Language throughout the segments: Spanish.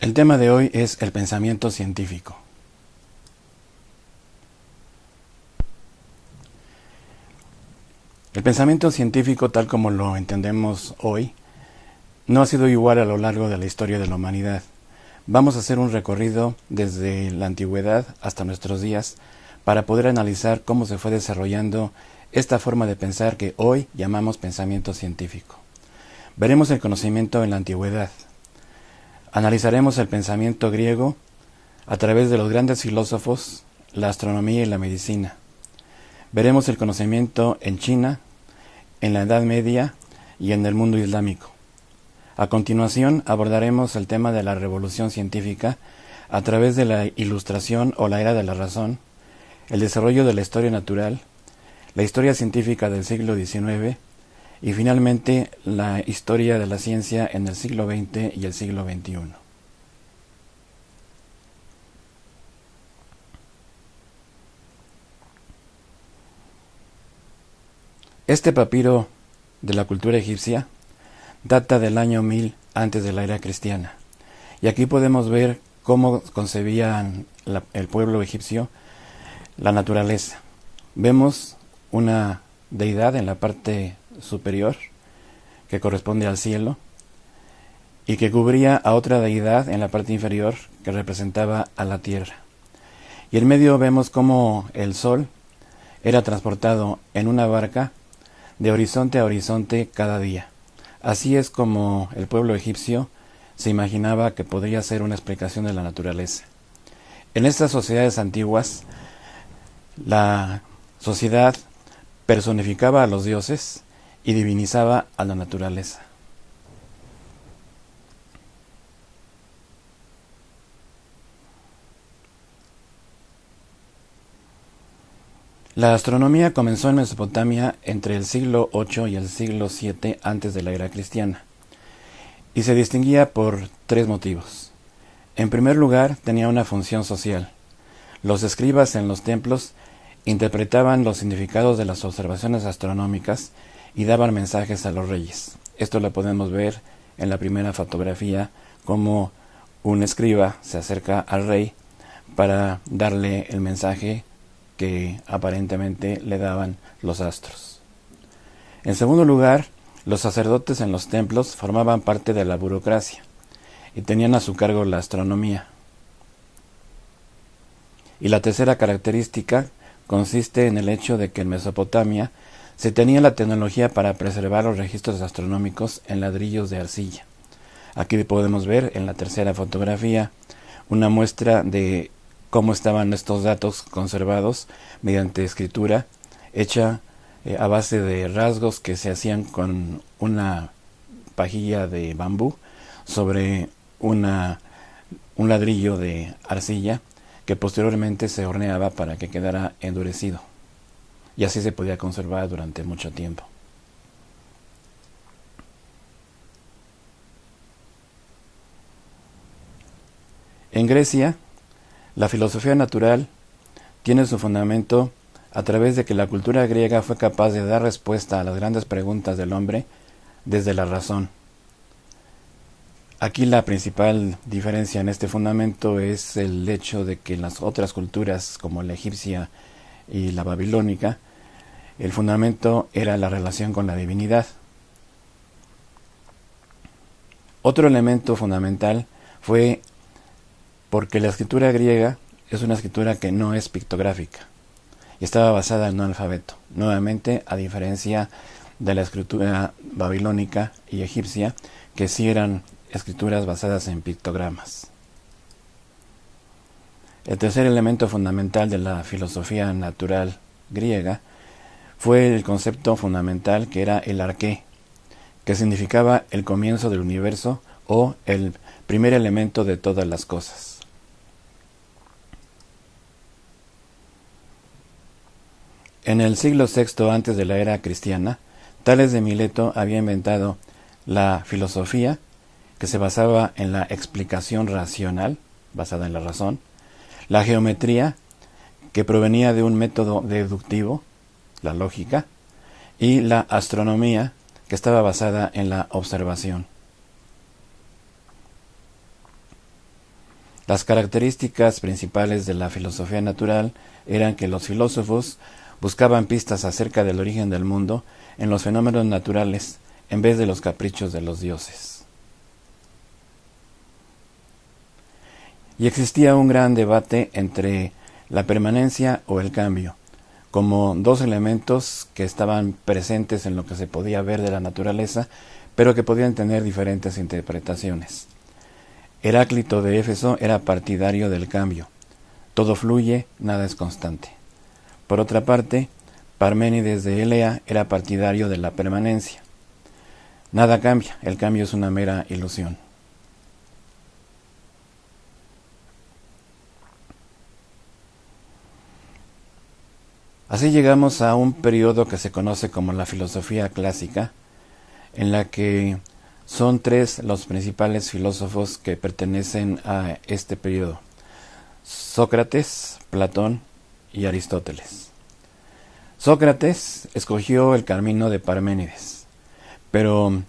El tema de hoy es el pensamiento científico. El pensamiento científico, tal como lo entendemos hoy, no ha sido igual a lo largo de la historia de la humanidad. Vamos a hacer un recorrido desde la antigüedad hasta nuestros días para poder analizar cómo se fue desarrollando esta forma de pensar que hoy llamamos pensamiento científico. Veremos el conocimiento en la antigüedad. Analizaremos el pensamiento griego a través de los grandes filósofos, la astronomía y la medicina. Veremos el conocimiento en China, en la Edad Media y en el mundo islámico. A continuación abordaremos el tema de la revolución científica a través de la Ilustración o la Era de la Razón, el desarrollo de la historia natural, la historia científica del siglo XIX y finalmente la historia de la ciencia en el siglo XX y el siglo XXI. Este papiro de la cultura egipcia data del año 1000 antes de la era cristiana. Y aquí podemos ver cómo concebían el pueblo egipcio la naturaleza. Vemos una deidad en la parte superior que corresponde al cielo y que cubría a otra deidad en la parte inferior que representaba a la tierra. Y en medio vemos cómo el sol era transportado en una barca de horizonte a horizonte cada día. Así es como el pueblo egipcio se imaginaba que podría ser una explicación de la naturaleza. En estas sociedades antiguas, la sociedad personificaba a los dioses y divinizaba a la naturaleza. La astronomía comenzó en Mesopotamia entre el siglo VIII y el siglo VII antes de la era cristiana, y se distinguía por tres motivos. En primer lugar, tenía una función social. Los escribas en los templos interpretaban los significados de las observaciones astronómicas y daban mensajes a los reyes. Esto lo podemos ver en la primera fotografía, como un escriba se acerca al rey para darle el mensaje que aparentemente le daban los astros. En segundo lugar, los sacerdotes en los templos formaban parte de la burocracia y tenían a su cargo la astronomía. Y la tercera característica consiste en el hecho de que en Mesopotamia se tenía la tecnología para preservar los registros astronómicos en ladrillos de arcilla. Aquí podemos ver en la tercera fotografía una muestra de cómo estaban estos datos conservados mediante escritura hecha a base de rasgos que se hacían con una pajilla de bambú sobre un ladrillo de arcilla que posteriormente se horneaba para que quedara endurecido, y así se podía conservar durante mucho tiempo. En Grecia, la filosofía natural tiene su fundamento a través de que la cultura griega fue capaz de dar respuesta a las grandes preguntas del hombre desde la razón. Aquí la principal diferencia en este fundamento es el hecho de que en las otras culturas, como la egipcia y la babilónica, el fundamento era la relación con la divinidad. Otro elemento fundamental fue porque la escritura griega es una escritura que no es pictográfica y estaba basada en un alfabeto. Nuevamente, a diferencia de la escritura babilónica y egipcia, que sí eran escrituras basadas en pictogramas. El tercer elemento fundamental de la filosofía natural griega fue el concepto fundamental que era el arqué, que significaba el comienzo del universo o el primer elemento de todas las cosas. En el siglo VI antes de la era cristiana, Tales de Mileto había inventado la filosofía, que se basaba en la explicación racional, basada en la razón, la geometría, que provenía de un método deductivo, la lógica, y la astronomía, que estaba basada en la observación. Las características principales de la filosofía natural eran que los filósofos buscaban pistas acerca del origen del mundo en los fenómenos naturales en vez de los caprichos de los dioses. Y existía un gran debate entre la permanencia o el cambio, como dos elementos que estaban presentes en lo que se podía ver de la naturaleza, pero que podían tener diferentes interpretaciones. Heráclito de Éfeso era partidario del cambio. Todo fluye, nada es constante. Por otra parte, Parménides de Elea era partidario de la permanencia. Nada cambia, el cambio es una mera ilusión. Así llegamos a un periodo que se conoce como la filosofía clásica, en la que son tres los principales filósofos que pertenecen a este periodo: Sócrates, Platón y Aristóteles. Sócrates escogió el camino de Parménides, pero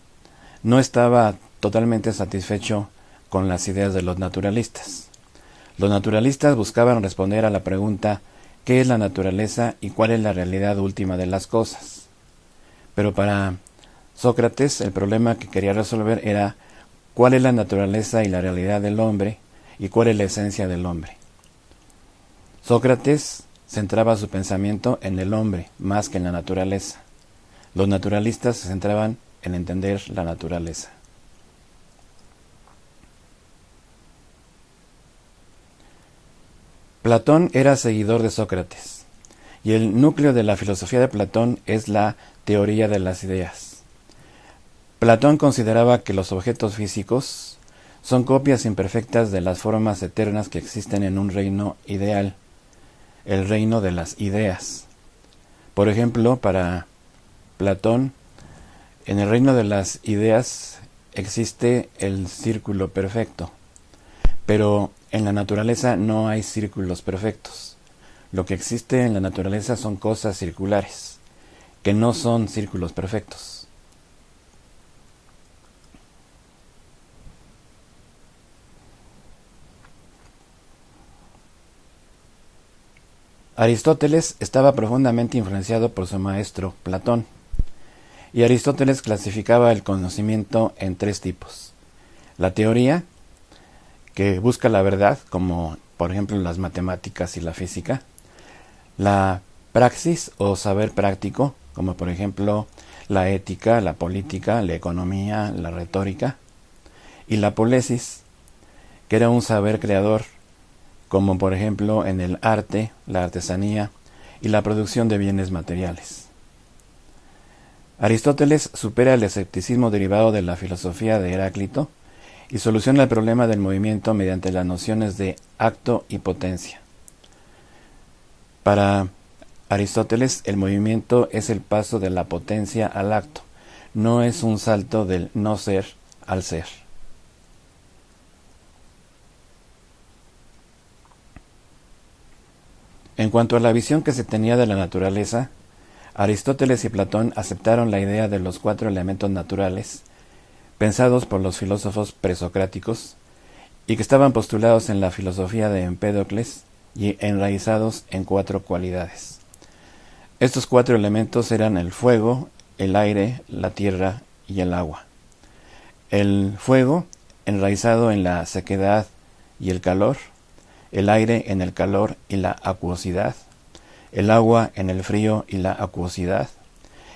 no estaba totalmente satisfecho con las ideas de los naturalistas. Los naturalistas buscaban responder a la pregunta: ¿qué es la naturaleza y cuál es la realidad última de las cosas? Pero para Sócrates el problema que quería resolver era cuál es la naturaleza y la realidad del hombre y cuál es la esencia del hombre. Sócrates centraba su pensamiento en el hombre más que en la naturaleza. Los naturalistas se centraban en entender la naturaleza. Platón era seguidor de Sócrates, y el núcleo de la filosofía de Platón es la teoría de las ideas. Platón consideraba que los objetos físicos son copias imperfectas de las formas eternas que existen en un reino ideal, el reino de las ideas. Por ejemplo, para Platón, en el reino de las ideas existe el círculo perfecto, pero en la naturaleza no hay círculos perfectos. Lo que existe en la naturaleza son cosas circulares, que no son círculos perfectos. Aristóteles estaba profundamente influenciado por su maestro, Platón, y Aristóteles clasificaba el conocimiento en tres tipos: la teoría, que busca la verdad, como por ejemplo las matemáticas y la física; la praxis o saber práctico, como por ejemplo la ética, la política, la economía, la retórica; y la polesis, que era un saber creador, como por ejemplo en el arte, la artesanía y la producción de bienes materiales. Aristóteles supera el escepticismo derivado de la filosofía de Heráclito y soluciona el problema del movimiento mediante las nociones de acto y potencia. Para Aristóteles, el movimiento es el paso de la potencia al acto, no es un salto del no ser al ser. En cuanto a la visión que se tenía de la naturaleza, Aristóteles y Platón aceptaron la idea de los 4 elementos naturales, pensados por los filósofos presocráticos, y que estaban postulados en la filosofía de Empédocles y enraizados en 4 cualidades. Estos 4 elementos eran el fuego, el aire, la tierra y el agua. El fuego, enraizado en la sequedad y el calor; el aire en el calor y la acuosidad; el agua en el frío y la acuosidad;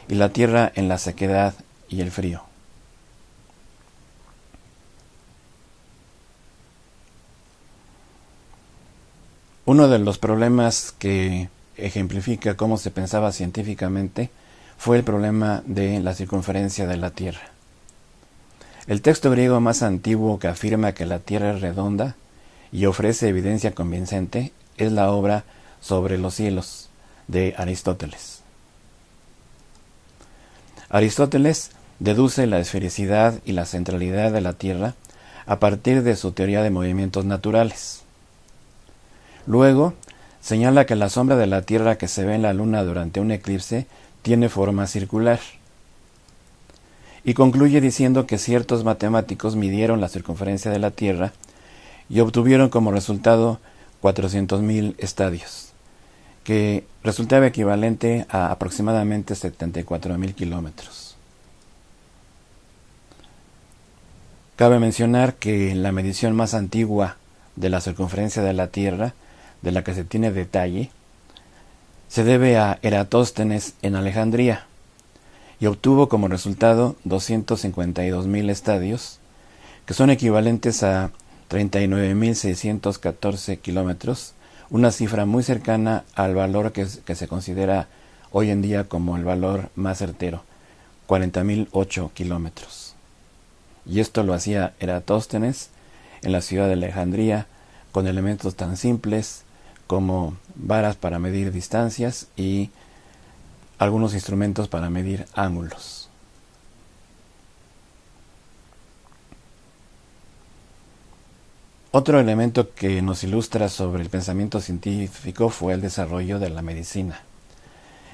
y la tierra en la sequedad y el frío. Uno de los problemas que ejemplifica cómo se pensaba científicamente fue el problema de la circunferencia de la Tierra. El texto griego más antiguo que afirma que la Tierra es redonda y ofrece evidencia convincente es la obra Sobre los cielos de Aristóteles. Aristóteles deduce la esfericidad y la centralidad de la Tierra a partir de su teoría de movimientos naturales. Luego, señala que la sombra de la Tierra que se ve en la Luna durante un eclipse tiene forma circular. Y concluye diciendo que ciertos matemáticos midieron la circunferencia de la Tierra y obtuvieron como resultado 400.000 estadios, que resultaba equivalente a aproximadamente 74.000 kilómetros. Cabe mencionar que la medición más antigua de la circunferencia de la Tierra, de la que se tiene detalle, se debe a Eratóstenes en Alejandría, y obtuvo como resultado 252.000 estadios, que son equivalentes a 39.614 kilómetros, una cifra muy cercana al valor que se considera hoy en día como el valor más certero, 40.008 kilómetros. Y esto lo hacía Eratóstenes en la ciudad de Alejandría, con elementos tan simples como varas para medir distancias y algunos instrumentos para medir ángulos. Otro elemento que nos ilustra sobre el pensamiento científico fue el desarrollo de la medicina.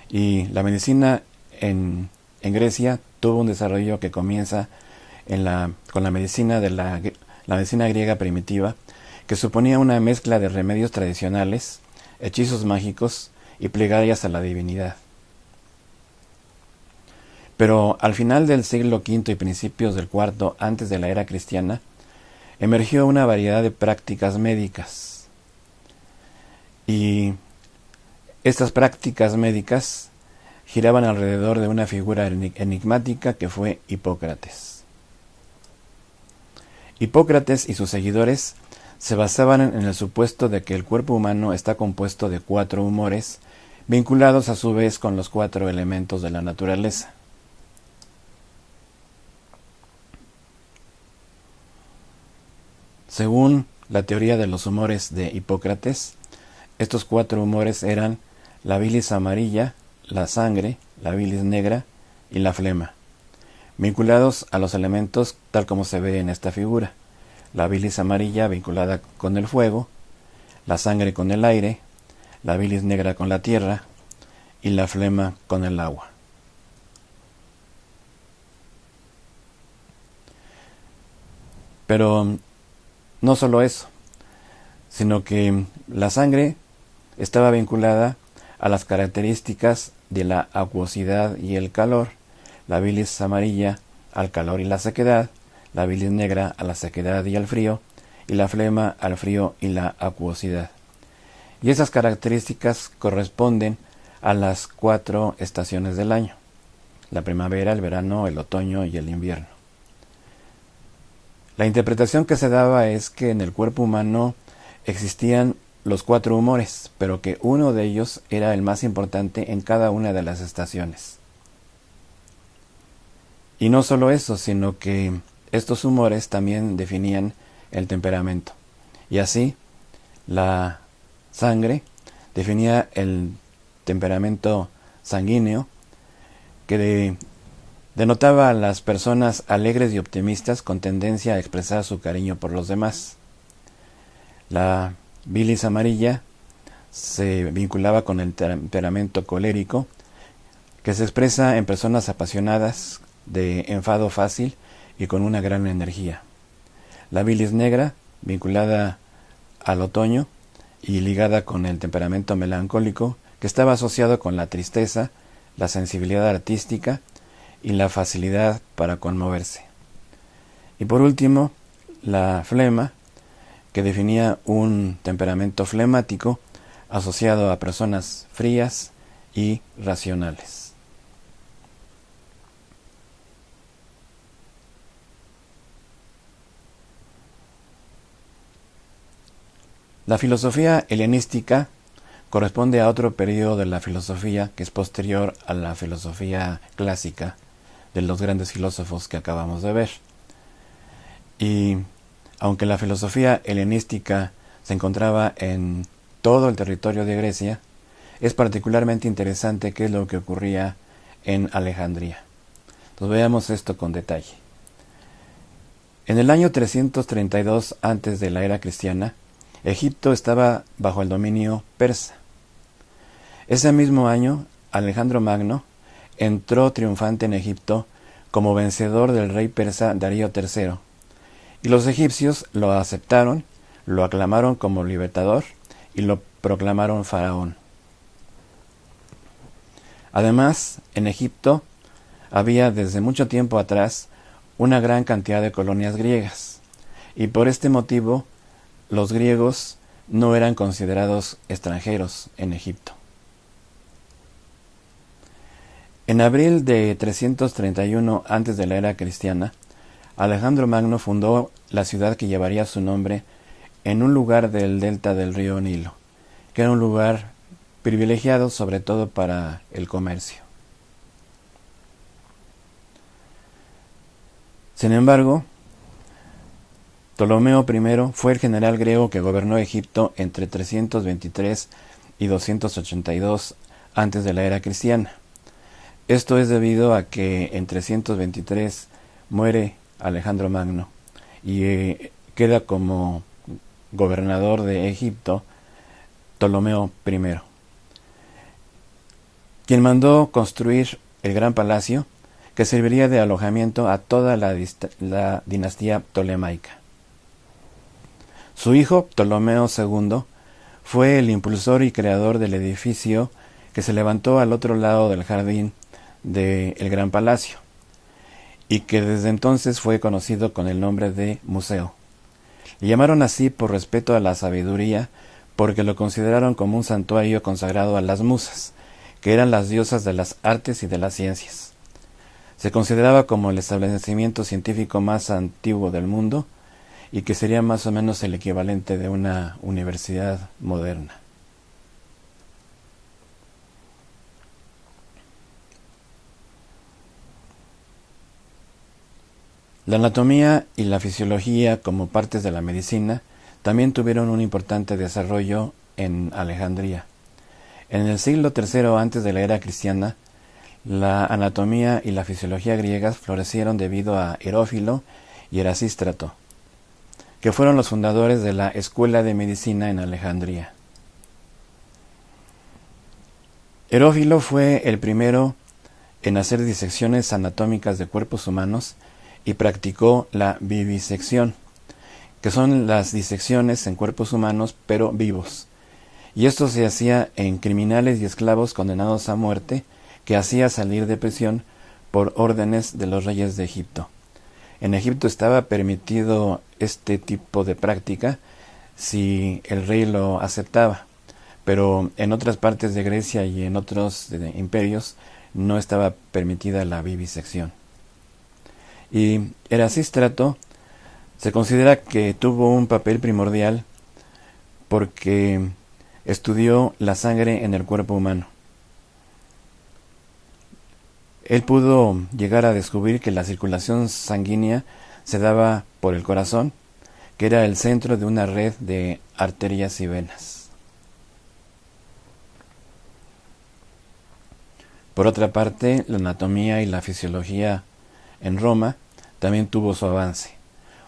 Y la medicina en Grecia tuvo un desarrollo que comienza con la medicina de la medicina griega primitiva, que suponía una mezcla de remedios tradicionales, hechizos mágicos y plegarias a la divinidad. Pero al final del siglo V y principios del IV antes de la era cristiana, emergió una variedad de prácticas médicas. Y estas prácticas médicas giraban alrededor de una figura enigmática que fue Hipócrates. Hipócrates y sus seguidores se basaban en el supuesto de que el cuerpo humano está compuesto de 4 humores, vinculados a su vez con los 4 elementos de la naturaleza. Según la teoría de los humores de Hipócrates, estos 4 humores eran la bilis amarilla, la sangre, la bilis negra y la flema, vinculados a los elementos tal como se ve en esta figura. La bilis amarilla vinculada con el fuego, la sangre con el aire, la bilis negra con la tierra y la flema con el agua. Pero no solo eso, sino que la sangre estaba vinculada a las características de la acuosidad y el calor, la bilis amarilla al calor y la sequedad, la bilis negra a la sequedad y al frío, y la flema al frío y la acuosidad. Y esas características corresponden a las 4 estaciones del año: la primavera, el verano, el otoño y el invierno. La interpretación que se daba es que en el cuerpo humano existían los 4 humores, pero que uno de ellos era el más importante en cada una de las estaciones. Y no solo eso, sino que estos humores también definían el temperamento. Y así, la sangre definía el temperamento sanguíneo, que denotaba a las personas alegres y optimistas con tendencia a expresar su cariño por los demás. La bilis amarilla se vinculaba con el temperamento colérico, que se expresa en personas apasionadas, de enfado fácil y con una gran energía. La bilis negra, vinculada al otoño y ligada con el temperamento melancólico, que estaba asociado con la tristeza, la sensibilidad artística y la facilidad para conmoverse. Y por último, la flema, que definía un temperamento flemático asociado a personas frías y racionales. La filosofía helenística corresponde a otro periodo de la filosofía que es posterior a la filosofía clásica de los grandes filósofos que acabamos de ver. Y aunque la filosofía helenística se encontraba en todo el territorio de Grecia, es particularmente interesante qué es lo que ocurría en Alejandría. Entonces veamos esto con detalle. En el año 332 antes de la era cristiana, Egipto estaba bajo el dominio persa. Ese mismo año, Alejandro Magno entró triunfante en Egipto como vencedor del rey persa Darío III, y los egipcios lo aceptaron, lo aclamaron como libertador y lo proclamaron faraón. Además, en Egipto había desde mucho tiempo atrás una gran cantidad de colonias griegas, y por este motivo los griegos no eran considerados extranjeros en Egipto. En abril de 331 antes de la era cristiana, Alejandro Magno fundó la ciudad que llevaría su nombre en un lugar del delta del río Nilo, que era un lugar privilegiado sobre todo para el comercio. Sin embargo, Ptolomeo I fue el general griego que gobernó Egipto entre 323 y 282 antes de la era cristiana. Esto es debido a que en 323 muere Alejandro Magno y queda como gobernador de Egipto Ptolomeo I, quien mandó construir el gran palacio que serviría de alojamiento a toda la dinastía ptolemaica. Su hijo, Ptolomeo II, fue el impulsor y creador del edificio que se levantó al otro lado del jardín del Gran Palacio, y que desde entonces fue conocido con el nombre de Museo. Le llamaron así por respeto a la sabiduría, porque lo consideraron como un santuario consagrado a las musas, que eran las diosas de las artes y de las ciencias. Se consideraba como el establecimiento científico más antiguo del mundo, y que sería más o menos el equivalente de una universidad moderna. La anatomía y la fisiología como partes de la medicina también tuvieron un importante desarrollo en Alejandría. En el siglo III antes de la era cristiana, la anatomía y la fisiología griegas florecieron debido a Herófilo y Erasístrato, que fueron los fundadores de la Escuela de Medicina en Alejandría. Herófilo fue el primero en hacer disecciones anatómicas de cuerpos humanos y practicó la vivisección, que son las disecciones en cuerpos humanos pero vivos, y esto se hacía en criminales y esclavos condenados a muerte que hacía salir de prisión por órdenes de los reyes de Egipto. En Egipto estaba permitido este tipo de práctica si el rey lo aceptaba, pero en otras partes de Grecia y en otros imperios no estaba permitida la vivisección. Y Erasístrato se considera que tuvo un papel primordial porque estudió la sangre en el cuerpo humano. Él pudo llegar a descubrir que la circulación sanguínea se daba por el corazón, que era el centro de una red de arterias y venas. Por otra parte, la anatomía y la fisiología en Roma también tuvo su avance.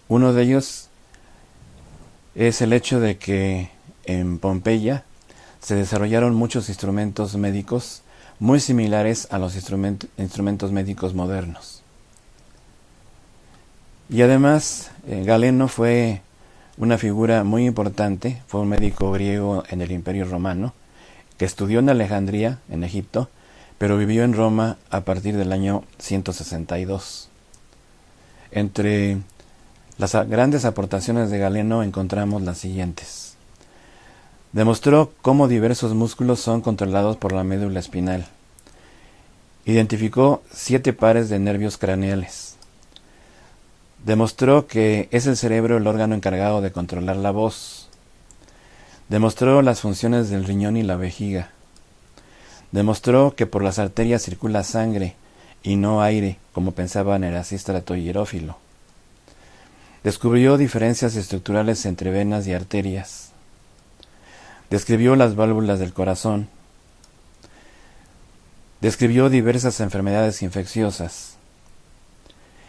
Uno de ellos es el hecho de que en Pompeya se desarrollaron muchos instrumentos médicos muy similares a los instrumentos médicos modernos. Y además, Galeno fue una figura muy importante, fue un médico griego en el Imperio Romano, que estudió en Alejandría, en Egipto, pero vivió en Roma a partir del año 162. Entre las grandes aportaciones de Galeno encontramos las siguientes. Demostró cómo diversos músculos son controlados por la médula espinal. Identificó 7 pares de nervios craneales. Demostró que es el cerebro el órgano encargado de controlar la voz. Demostró las funciones del riñón y la vejiga. Demostró que por las arterias circula sangre y no aire, como pensaban Erasístrato y Herófilo. Descubrió diferencias estructurales entre venas y arterias. Describió las válvulas del corazón. Describió diversas enfermedades infecciosas.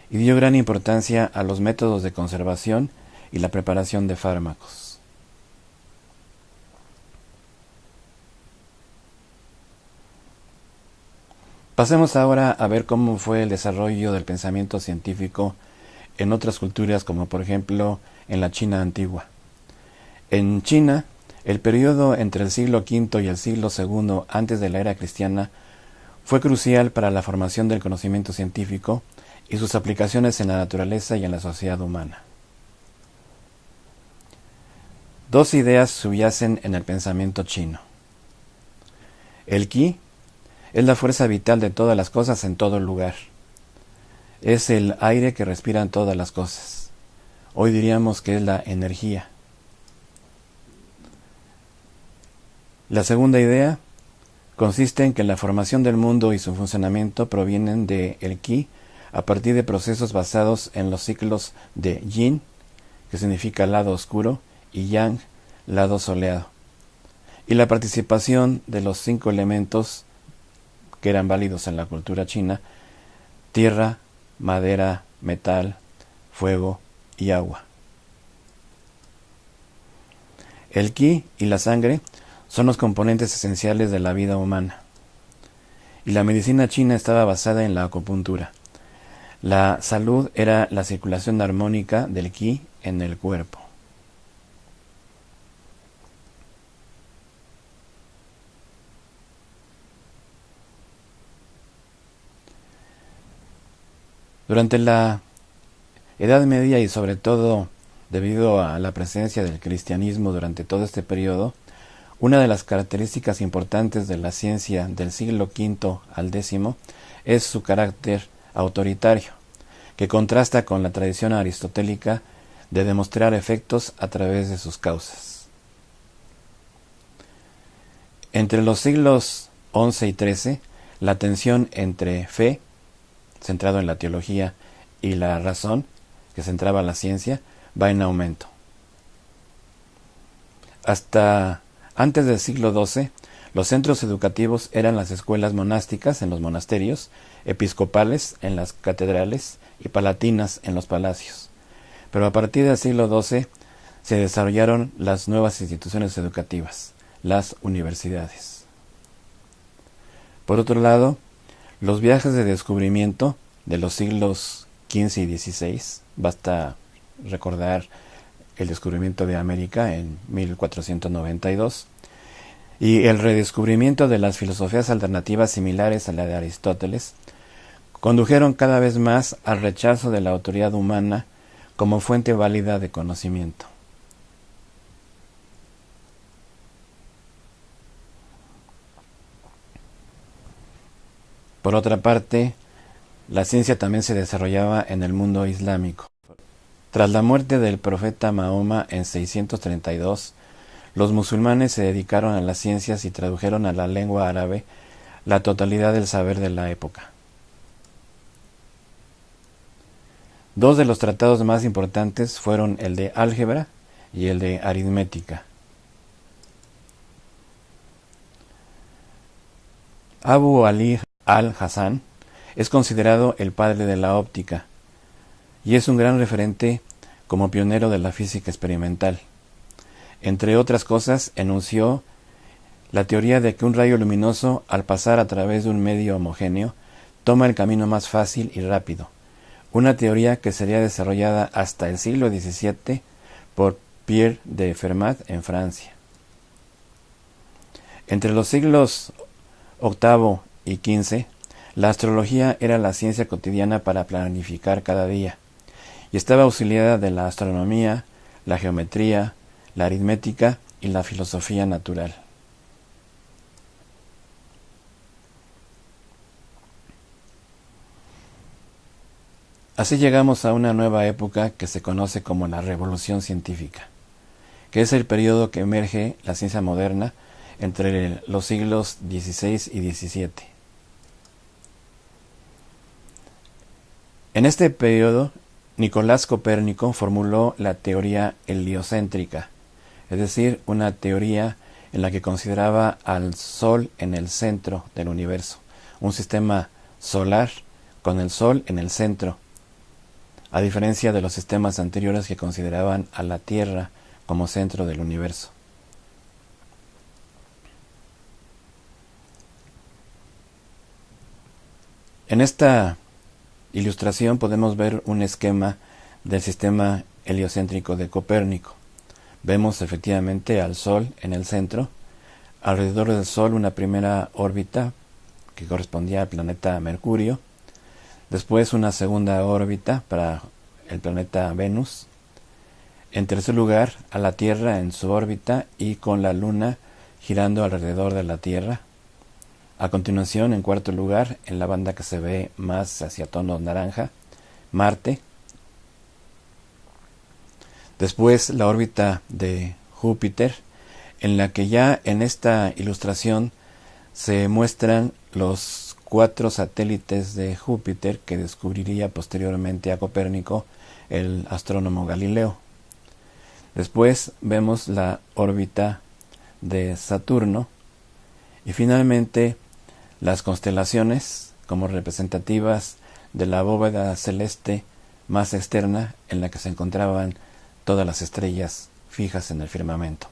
Y dio gran importancia a los métodos de conservación y la preparación de fármacos. Pasemos ahora a ver cómo fue el desarrollo del pensamiento científico en otras culturas, como por ejemplo en la China antigua. En China, el periodo entre el siglo V y el siglo II antes de la era cristiana fue crucial para la formación del conocimiento científico y sus aplicaciones en la naturaleza y en la sociedad humana. Dos ideas subyacen en el pensamiento chino. El Qi es la fuerza vital de todas las cosas en todo lugar. Es el aire que respiran todas las cosas. Hoy diríamos que es la energía. La segunda idea consiste en que la formación del mundo y su funcionamiento provienen del Qi a partir de procesos basados en los ciclos de Yin, que significa lado oscuro, y Yang, lado soleado, y la participación de los 5 elementos que eran válidos en la cultura china: tierra, madera, metal, fuego y agua. El Qi y la sangre son los componentes esenciales de la vida humana, y la medicina china estaba basada en la acupuntura. La salud era la circulación armónica del Qi en el cuerpo. Durante la Edad Media y sobre todo debido a la presencia del cristianismo durante todo este periodo, una de las características importantes de la ciencia del siglo V al X es su carácter autoritario, que contrasta con la tradición aristotélica de demostrar efectos a través de sus causas. Entre los siglos XI y XIII, la tensión entre fe, centrado en la teología, y la razón, que centraba la ciencia, va en aumento. Hasta antes del siglo XII, los centros educativos eran las escuelas monásticas en los monasterios, episcopales en las catedrales y palatinas en los palacios. Pero a partir del siglo XII se desarrollaron las nuevas instituciones educativas, las universidades. Por otro lado, los viajes de descubrimiento de los siglos XV y XVI, basta recordar el descubrimiento de América en 1492, y el redescubrimiento de las filosofías alternativas similares a la de Aristóteles, condujeron cada vez más al rechazo de la autoridad humana como fuente válida de conocimiento. Por otra parte, la ciencia también se desarrollaba en el mundo islámico. Tras la muerte del profeta Mahoma en 632, los musulmanes se dedicaron a las ciencias y tradujeron a la lengua árabe la totalidad del saber de la época. Dos de los tratados más importantes fueron el de álgebra y el de aritmética. Abu Ali al-Hasan es considerado el padre de la óptica y es un gran referente como pionero de la física experimental. Entre otras cosas, enunció la teoría de que un rayo luminoso, al pasar a través de un medio homogéneo, toma el camino más fácil y rápido, una teoría que sería desarrollada hasta el siglo XVII por Pierre de Fermat en Francia. Entre los siglos VIII y XV, la astrología era la ciencia cotidiana para planificar cada día, y estaba auxiliada de la astronomía, la geometría, la aritmética y la filosofía natural. Así llegamos a una nueva época que se conoce como la Revolución Científica, que es el periodo que emerge la ciencia moderna entre los siglos XVI y XVII. En este periodo, Nicolás Copérnico formuló la teoría heliocéntrica, es decir, una teoría en la que consideraba al Sol en el centro del universo, un sistema solar con el Sol en el centro, a diferencia de los sistemas anteriores que consideraban a la Tierra como centro del universo. En esta ilustración podemos ver un esquema del sistema heliocéntrico de Copérnico. Vemos efectivamente al Sol en el centro, alrededor del Sol una primera órbita que correspondía al planeta Mercurio, después una segunda órbita para el planeta Venus, en tercer lugar a la Tierra en su órbita y con la Luna girando alrededor de la Tierra. A continuación, en cuarto lugar, en la banda que se ve más hacia tono naranja, Marte. Después la órbita de Júpiter, en la que ya en esta ilustración se muestran los 4 satélites de Júpiter que descubriría posteriormente a Copérnico el astrónomo Galileo. Después vemos la órbita de Saturno y finalmente las constelaciones como representativas de la bóveda celeste más externa en la que se encontraban todas las estrellas fijas en el firmamento.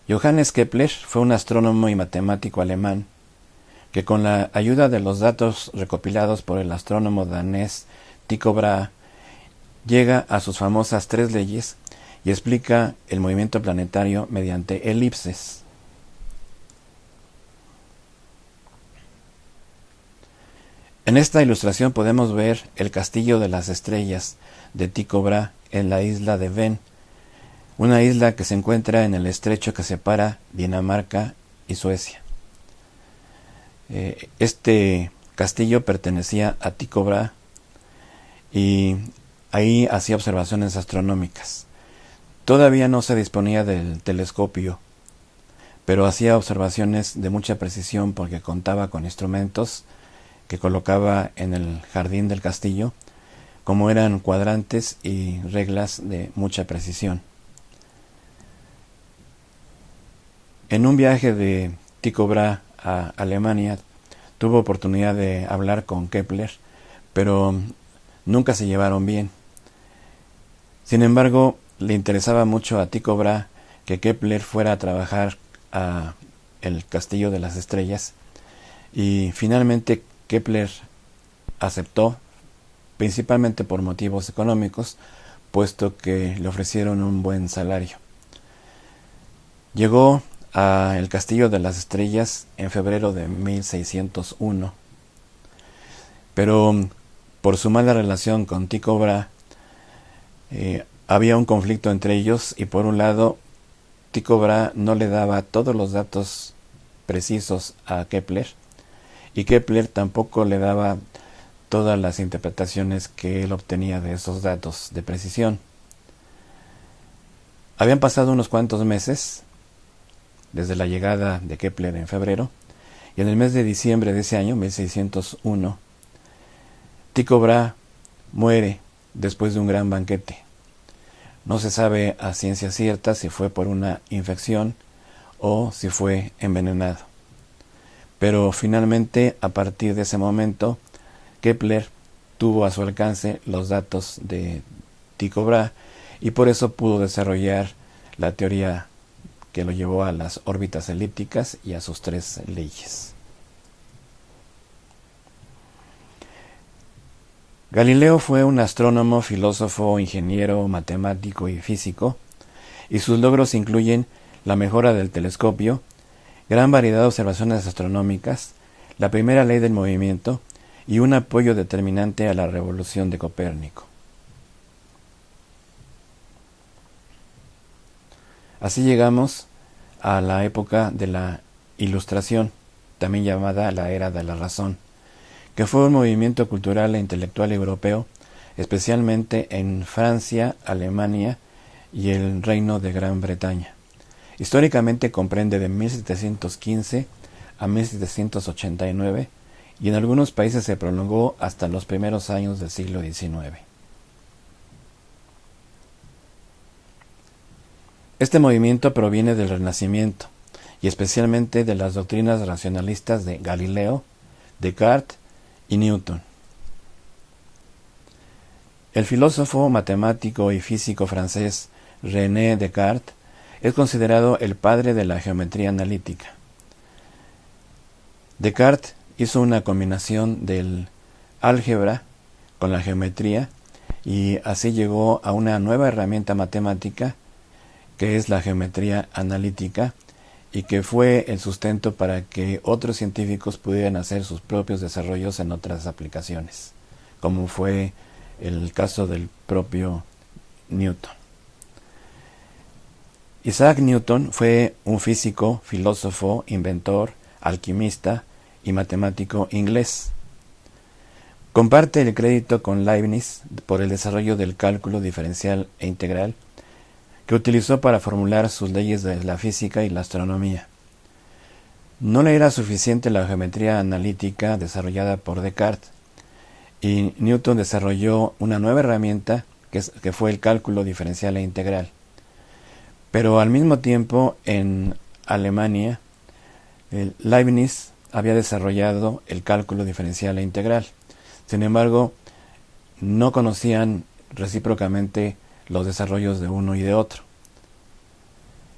Johannes Kepler fue un astrónomo y matemático alemán que con la ayuda de los datos recopilados por el astrónomo danés Tycho Brahe llega a sus famosas 3 leyes y explica el movimiento planetario mediante elipses. En esta ilustración podemos ver el castillo de las estrellas de Tycho Brahe en la isla de Ven, una isla que se encuentra en el estrecho que separa Dinamarca y Suecia. Este castillo pertenecía a Tycho Brahe y ahí hacía observaciones astronómicas. Todavía no se disponía del telescopio, pero hacía observaciones de mucha precisión porque contaba con instrumentos que colocaba en el jardín del castillo, como eran cuadrantes y reglas de mucha precisión. En un viaje de Tycho Brahe a Alemania, tuvo oportunidad de hablar con Kepler, pero nunca se llevaron bien. Sin embargo, le interesaba mucho a Tycho Brahe que Kepler fuera a trabajar a el Castillo de las Estrellas y finalmente Kepler aceptó, principalmente por motivos económicos, puesto que le ofrecieron un buen salario. Llegó al Castillo de las Estrellas en febrero de 1601, pero por su mala relación con Tycho Brahe había un conflicto entre ellos y por un lado Tycho Brahe no le daba todos los datos precisos a Kepler y Kepler tampoco le daba todas las interpretaciones que él obtenía de esos datos de precisión. Habían pasado unos cuantos meses desde la llegada de Kepler en febrero, y en el mes de diciembre de ese año, 1601, Tycho Brahe muere después de un gran banquete. No se sabe a ciencia cierta si fue por una infección o si fue envenenado. Pero finalmente, a partir de ese momento, Kepler tuvo a su alcance los datos de Tycho Brahe y por eso pudo desarrollar la teoría que lo llevó a las órbitas elípticas y a sus 3 leyes. Galileo fue un astrónomo, filósofo, ingeniero, matemático y físico, y sus logros incluyen la mejora del telescopio, gran variedad de observaciones astronómicas, la primera ley del movimiento y un apoyo determinante a la revolución de Copérnico. Así llegamos a la época de la Ilustración, también llamada la Era de la Razón, que fue un movimiento cultural e intelectual europeo, especialmente en Francia, Alemania y el Reino de Gran Bretaña. Históricamente comprende de 1715 a 1789 y en algunos países se prolongó hasta los primeros años del siglo XIX. Este movimiento proviene del Renacimiento y especialmente de las doctrinas racionalistas de Galileo, Descartes y Newton. El filósofo, matemático y físico francés René Descartes es considerado el padre de la geometría analítica. Descartes hizo una combinación del álgebra con la geometría y así llegó a una nueva herramienta matemática que es la geometría analítica y que fue el sustento para que otros científicos pudieran hacer sus propios desarrollos en otras aplicaciones, como fue el caso del propio Newton. Isaac Newton fue un físico, filósofo, inventor, alquimista y matemático inglés. Comparte el crédito con Leibniz por el desarrollo del cálculo diferencial e integral que utilizó para formular sus leyes de la física y la astronomía. No le era suficiente la geometría analítica desarrollada por Descartes, y Newton desarrolló una nueva herramienta que fue el cálculo diferencial e integral. Pero al mismo tiempo, en Alemania, Leibniz había desarrollado el cálculo diferencial e integral. Sin embargo, no conocían recíprocamente los desarrollos de uno y de otro.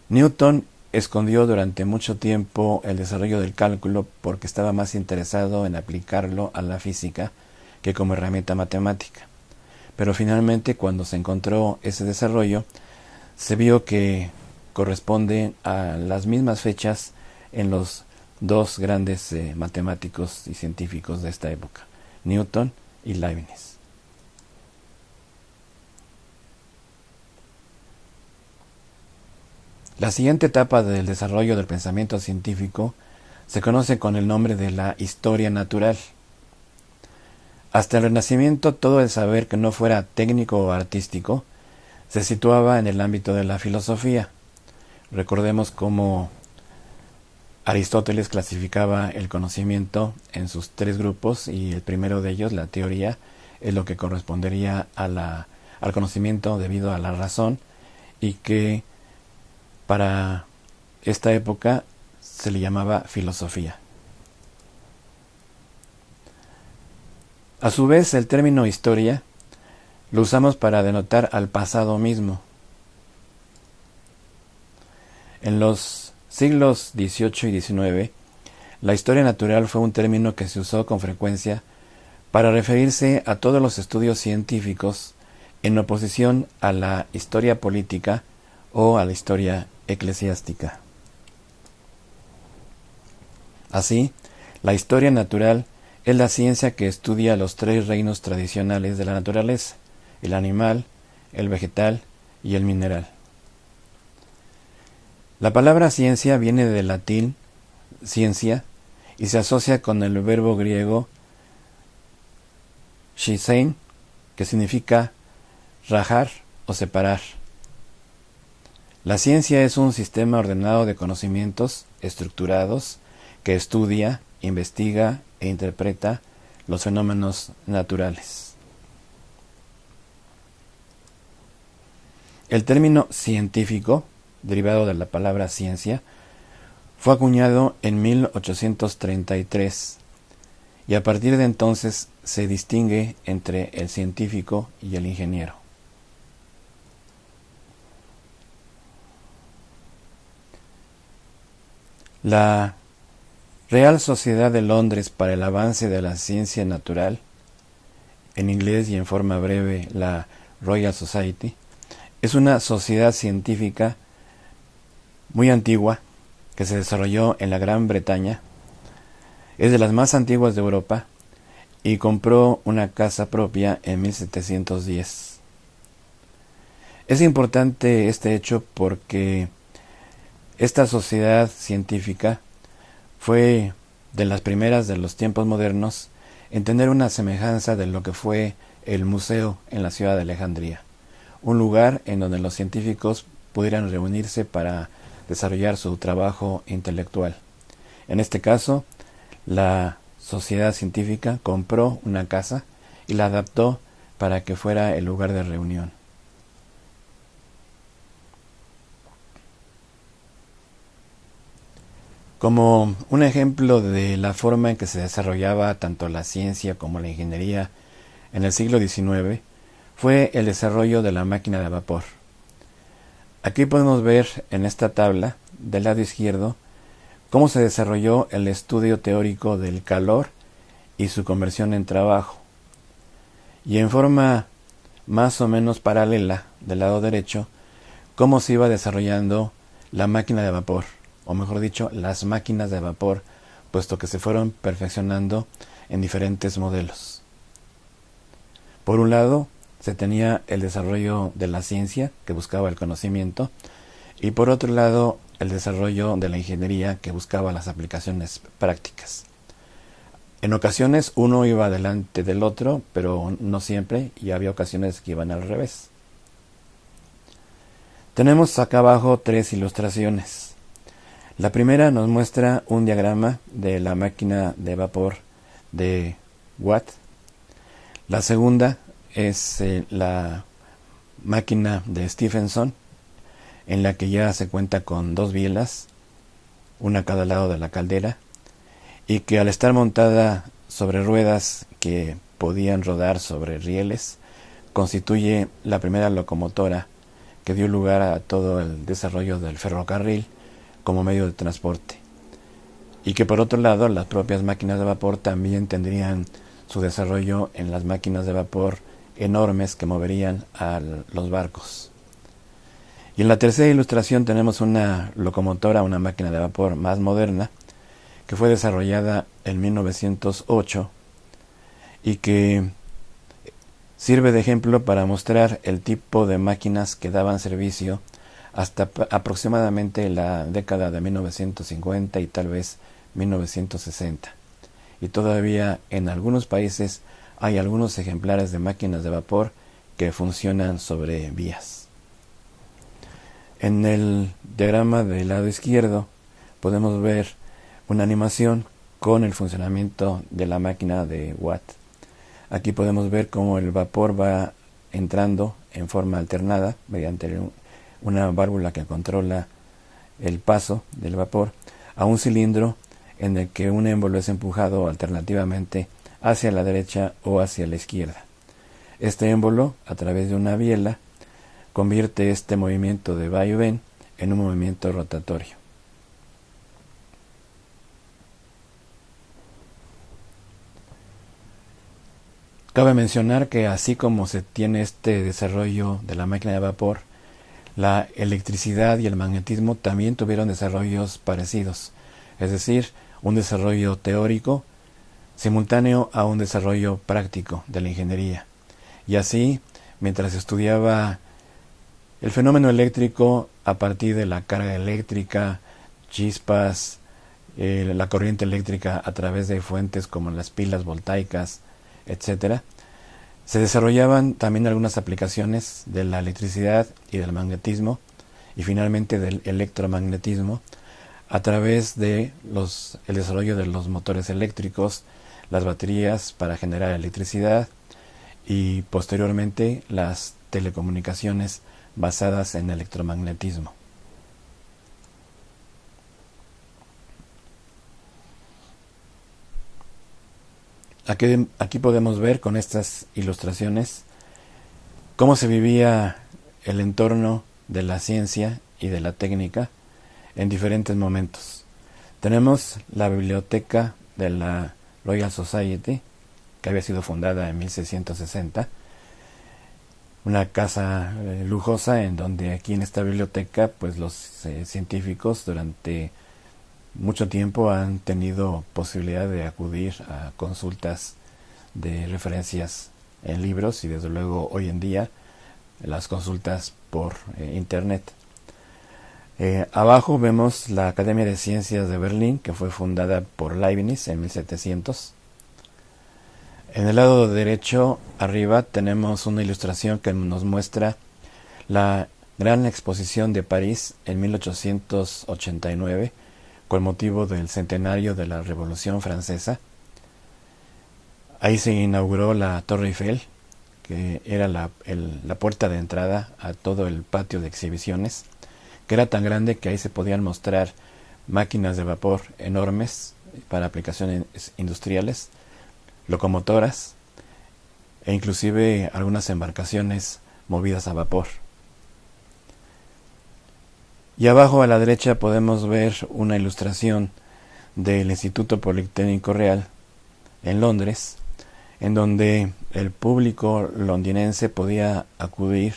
Newton escondió durante mucho tiempo el desarrollo del cálculo porque estaba más interesado en aplicarlo a la física que como herramienta matemática. Pero finalmente, cuando se encontró ese desarrollo, se vio que corresponde a las mismas fechas en los dos grandes matemáticos y científicos de esta época, Newton y Leibniz. La siguiente etapa del desarrollo del pensamiento científico se conoce con el nombre de la historia natural. Hasta el Renacimiento, todo el saber que no fuera técnico o artístico se situaba en el ámbito de la filosofía. Recordemos cómo Aristóteles clasificaba el conocimiento en sus tres grupos y el primero de ellos, la teoría, es lo que correspondería al conocimiento debido a la razón y que para esta época se le llamaba filosofía. A su vez, el término historia lo usamos para denotar al pasado mismo. En los siglos XVIII y XIX, la historia natural fue un término que se usó con frecuencia para referirse a todos los estudios científicos en oposición a la historia política o a la historia eclesiástica. Así, la historia natural es la ciencia que estudia los tres reinos tradicionales de la naturaleza: el animal, el vegetal y el mineral. La palabra ciencia viene del latín ciencia y se asocia con el verbo griego shisein, que significa rajar o separar. La ciencia es un sistema ordenado de conocimientos estructurados que estudia, investiga e interpreta los fenómenos naturales. El término científico, derivado de la palabra ciencia, fue acuñado en 1833 y a partir de entonces se distingue entre el científico y el ingeniero. La Real Sociedad de Londres para el Avance de la Ciencia Natural, en inglés y en forma breve la Royal Society, es una sociedad científica muy antigua que se desarrolló en la Gran Bretaña. Es de las más antiguas de Europa y compró una casa propia en 1710. Es importante este hecho porque esta sociedad científica fue de las primeras de los tiempos modernos en tener una semejanza de lo que fue el museo en la ciudad de Alejandría, un lugar en donde los científicos pudieran reunirse para desarrollar su trabajo intelectual. En este caso, la sociedad científica compró una casa y la adaptó para que fuera el lugar de reunión. Como un ejemplo de la forma en que se desarrollaba tanto la ciencia como la ingeniería en el siglo XIX, fue el desarrollo de la máquina de vapor. Aquí podemos ver en esta tabla, del lado izquierdo, cómo se desarrolló el estudio teórico del calor y su conversión en trabajo. y en forma más o menos paralela del lado derecho cómo se iba desarrollando la máquina de vapor, o mejor dicho, las máquinas de vapor, puesto que se fueron perfeccionando en diferentes modelos. Por un lado, se tenía el desarrollo de la ciencia, que buscaba el conocimiento, y por otro lado, el desarrollo de la ingeniería, que buscaba las aplicaciones prácticas. En ocasiones uno iba delante del otro, pero no siempre, y había ocasiones que iban al revés. Tenemos acá abajo 3 ilustraciones. La primera nos muestra un diagrama de la máquina de vapor de Watt. La segunda es la máquina de Stephenson, en la que ya se cuenta con 2 bielas, una a cada lado de la caldera, y que al estar montada sobre ruedas que podían rodar sobre rieles, constituye la primera locomotora que dio lugar a todo el desarrollo del ferrocarril como medio de transporte. Y que por otro lado, las propias máquinas de vapor también tendrían su desarrollo en las máquinas de vapor enormes que moverían a los barcos. Y en la tercera ilustración tenemos una locomotora, una máquina de vapor más moderna, que fue desarrollada en 1908 y que sirve de ejemplo para mostrar el tipo de máquinas que daban servicio hasta aproximadamente la década de 1950 y tal vez 1960. Y todavía en algunos países hay algunos ejemplares de máquinas de vapor que funcionan sobre vías. En el diagrama del lado izquierdo podemos ver una animación con el funcionamiento de la máquina de Watt. Aquí podemos ver cómo el vapor va entrando en forma alternada mediante una válvula que controla el paso del vapor a un cilindro en el que un émbolo es empujado alternativamente hacia la derecha o hacia la izquierda. Este émbolo, a través de una biela, convierte este movimiento de va y ven en un movimiento rotatorio. Cabe mencionar que así como se tiene este desarrollo de la máquina de vapor, la electricidad y el magnetismo también tuvieron desarrollos parecidos, es decir, un desarrollo teórico simultáneo a un desarrollo práctico de la ingeniería. Y así, mientras estudiaba el fenómeno eléctrico a partir de la carga eléctrica, chispas, la corriente eléctrica a través de fuentes como las pilas voltaicas, etcétera, se desarrollaban también algunas aplicaciones de la electricidad y del magnetismo y finalmente del electromagnetismo a través de el desarrollo de los motores eléctricos, las baterías para generar electricidad y posteriormente las telecomunicaciones basadas en electromagnetismo. Aquí podemos ver con estas ilustraciones cómo se vivía el entorno de la ciencia y de la técnica en diferentes momentos. Tenemos la biblioteca de la Royal Society, que había sido fundada en 1660, una casa lujosa en donde aquí en esta biblioteca pues los científicos durante mucho tiempo han tenido posibilidad de acudir a consultas de referencias en libros y desde luego hoy en día las consultas por internet. Abajo vemos la Academia de Ciencias de Berlín, que fue fundada por Leibniz en 1700. En el lado derecho arriba tenemos una ilustración que nos muestra la Gran Exposición de París en 1889 con motivo del centenario de la Revolución Francesa. Ahí se inauguró la Torre Eiffel, que era la puerta de entrada a todo el patio de exhibiciones, que era tan grande que ahí se podían mostrar máquinas de vapor enormes para aplicaciones industriales, locomotoras e inclusive algunas embarcaciones movidas a vapor. Y abajo a la derecha podemos ver una ilustración del Instituto Politécnico Real en Londres, en donde el público londinense podía acudir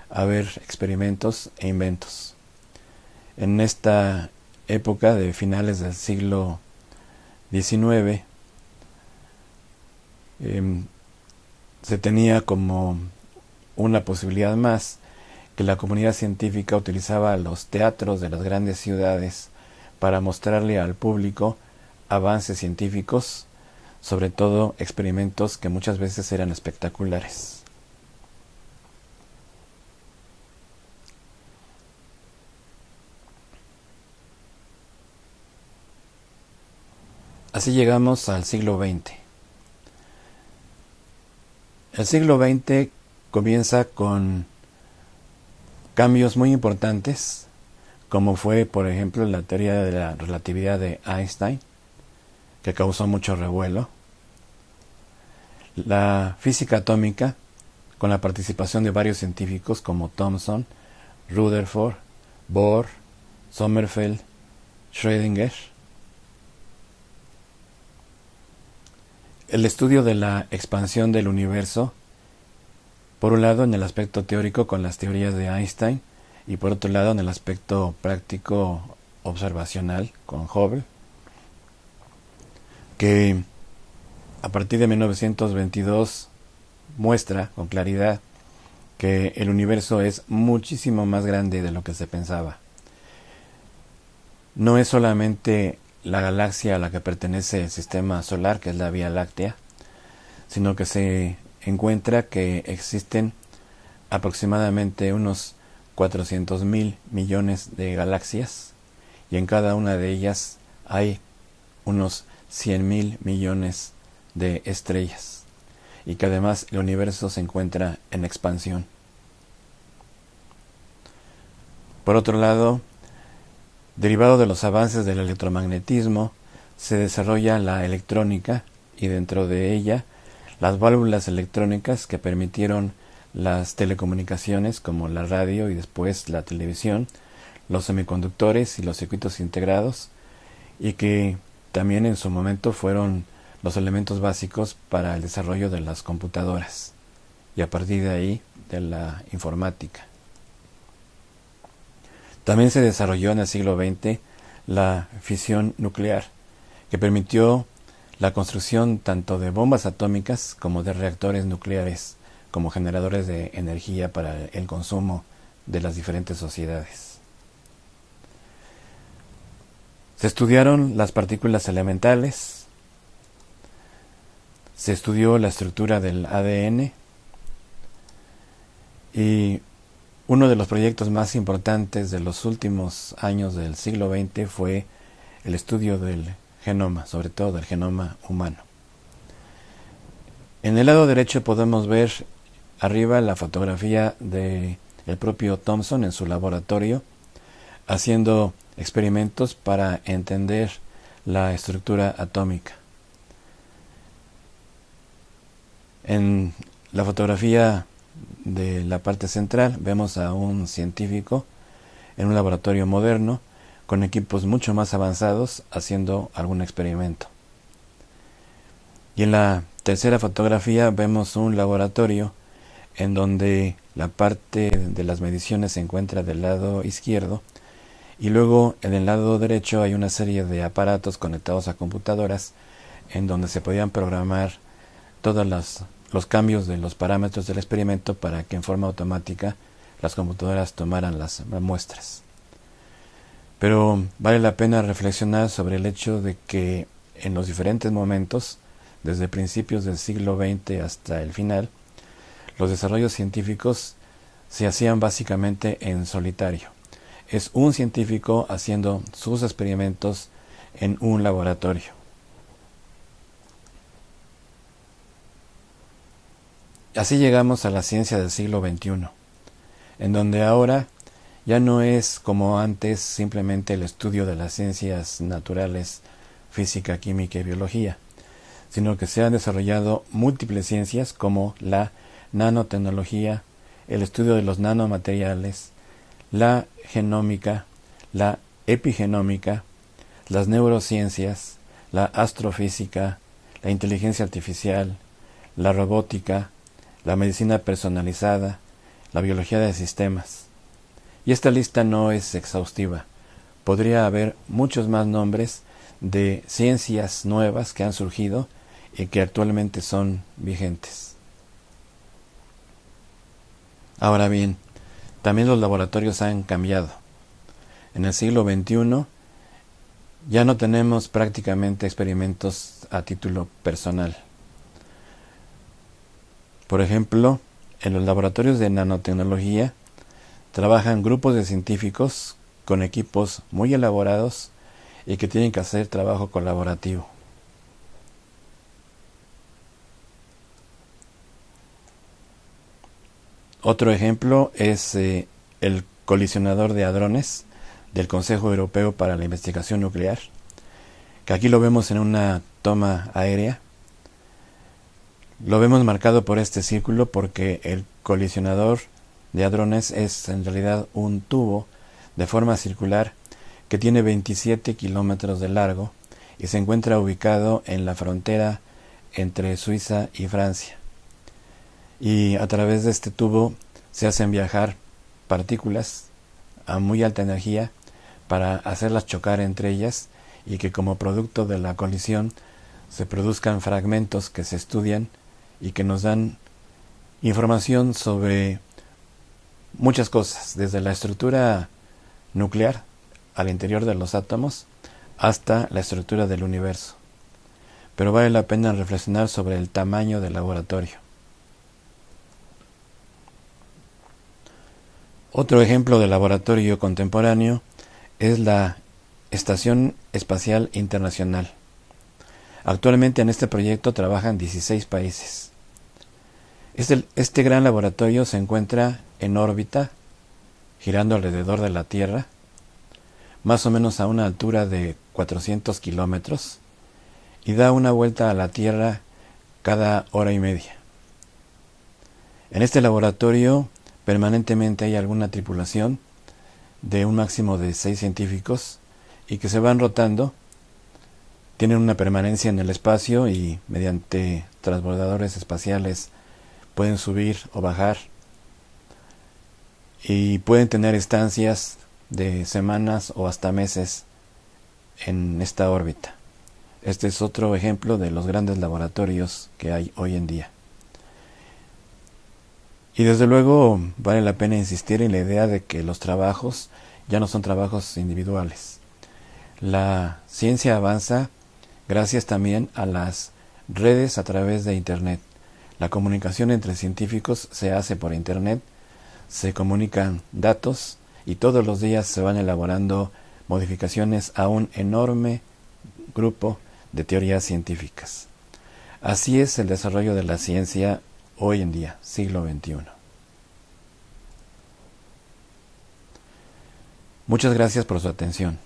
a ver experimentos e inventos. En esta época de finales del siglo XIX, se tenía como una posibilidad más que la comunidad científica utilizaba los teatros de las grandes ciudades para mostrarle al público avances científicos, sobre todo experimentos que muchas veces eran espectaculares. Así llegamos al siglo XX. El siglo XX comienza con cambios muy importantes, como fue, por ejemplo, la teoría de la relatividad de Einstein, que causó mucho revuelo, la física atómica, con la participación de varios científicos como Thomson, Rutherford, Bohr, Sommerfeld, Schrödinger, el estudio de la expansión del universo, por un lado en el aspecto teórico con las teorías de Einstein y por otro lado en el aspecto práctico observacional con Hubble, que a partir de 1922 muestra con claridad que el universo es muchísimo más grande de lo que se pensaba. No es solamente la galaxia a la que pertenece el sistema solar, que es la Vía Láctea, sino que se encuentra que existen aproximadamente unos 400.000 millones de galaxias y en cada una de ellas hay unos 100.000 millones de estrellas y que además el universo se encuentra en expansión. Por otro lado, derivado de los avances del electromagnetismo, se desarrolla la electrónica y dentro de ella las válvulas electrónicas que permitieron las telecomunicaciones como la radio y después la televisión, los semiconductores y los circuitos integrados, y que también en su momento fueron los elementos básicos para el desarrollo de las computadoras y a partir de ahí de la informática. También se desarrolló en el siglo XX la fisión nuclear, que permitió la construcción tanto de bombas atómicas como de reactores nucleares como generadores de energía para el consumo de las diferentes sociedades. Se estudiaron las partículas elementales, se estudió la estructura del ADN y uno de los proyectos más importantes de los últimos años del siglo XX fue el estudio del genoma, sobre todo del genoma humano. En el lado derecho podemos ver arriba la fotografía de el propio Thomson en su laboratorio haciendo experimentos para entender la estructura atómica. En la fotografía de la parte central vemos a un científico en un laboratorio moderno con equipos mucho más avanzados haciendo algún experimento. Y en la tercera fotografía vemos un laboratorio en donde la parte de las mediciones se encuentra del lado izquierdo y luego en el lado derecho hay una serie de aparatos conectados a computadoras en donde se podían programar todos los cambios de los parámetros del experimento para que en forma automática las computadoras tomaran las muestras. Pero vale la pena reflexionar sobre el hecho de que en los diferentes momentos, desde principios del siglo XX hasta el final, los desarrollos científicos se hacían básicamente en solitario. Es un científico haciendo sus experimentos en un laboratorio. Así llegamos a la ciencia del siglo XXI, en donde ahora ya no es como antes simplemente el estudio de las ciencias naturales, física, química y biología, sino que se han desarrollado múltiples ciencias como la nanotecnología, el estudio de los nanomateriales, la genómica, la epigenómica, las neurociencias, la astrofísica, la inteligencia artificial, la robótica, la medicina personalizada, la biología de sistemas. Y esta lista no es exhaustiva. Podría haber muchos más nombres de ciencias nuevas que han surgido y que actualmente son vigentes. Ahora bien, también los laboratorios han cambiado. En el siglo XXI ya no tenemos prácticamente experimentos a título personal. Por ejemplo, en los laboratorios de nanotecnología trabajan grupos de científicos con equipos muy elaborados y que tienen que hacer trabajo colaborativo. Otro ejemplo es el colisionador de hadrones del Consejo Europeo para la Investigación Nuclear, que aquí lo vemos en una toma aérea. Lo vemos marcado por este círculo porque el colisionador de hadrones es en realidad un tubo de forma circular que tiene 27 kilómetros de largo y se encuentra ubicado en la frontera entre Suiza y Francia. Y a través de este tubo se hacen viajar partículas a muy alta energía para hacerlas chocar entre ellas y que como producto de la colisión se produzcan fragmentos que se estudian y que nos dan información sobre muchas cosas, desde la estructura nuclear al interior de los átomos hasta la estructura del universo. Pero vale la pena reflexionar sobre el tamaño del laboratorio. Otro ejemplo de laboratorio contemporáneo es la Estación Espacial Internacional. Actualmente en este proyecto trabajan 16 países. Este gran laboratorio se encuentra en órbita, girando alrededor de la Tierra, más o menos a una altura de 400 kilómetros, y da una vuelta a la Tierra cada hora y media. En este laboratorio permanentemente hay alguna tripulación de un máximo de 6 científicos y que se van rotando, tienen una permanencia en el espacio y mediante transbordadores espaciales pueden subir o bajar y pueden tener estancias de semanas o hasta meses en esta órbita. Este es otro ejemplo de los grandes laboratorios que hay hoy en día. Y desde luego vale la pena insistir en la idea de que los trabajos ya no son trabajos individuales. La ciencia avanza gracias también a las redes a través de Internet. La comunicación entre científicos se hace por Internet, se comunican datos y todos los días se van elaborando modificaciones a un enorme grupo de teorías científicas. Así es el desarrollo de la ciencia hoy en día, siglo XXI. Muchas gracias por su atención.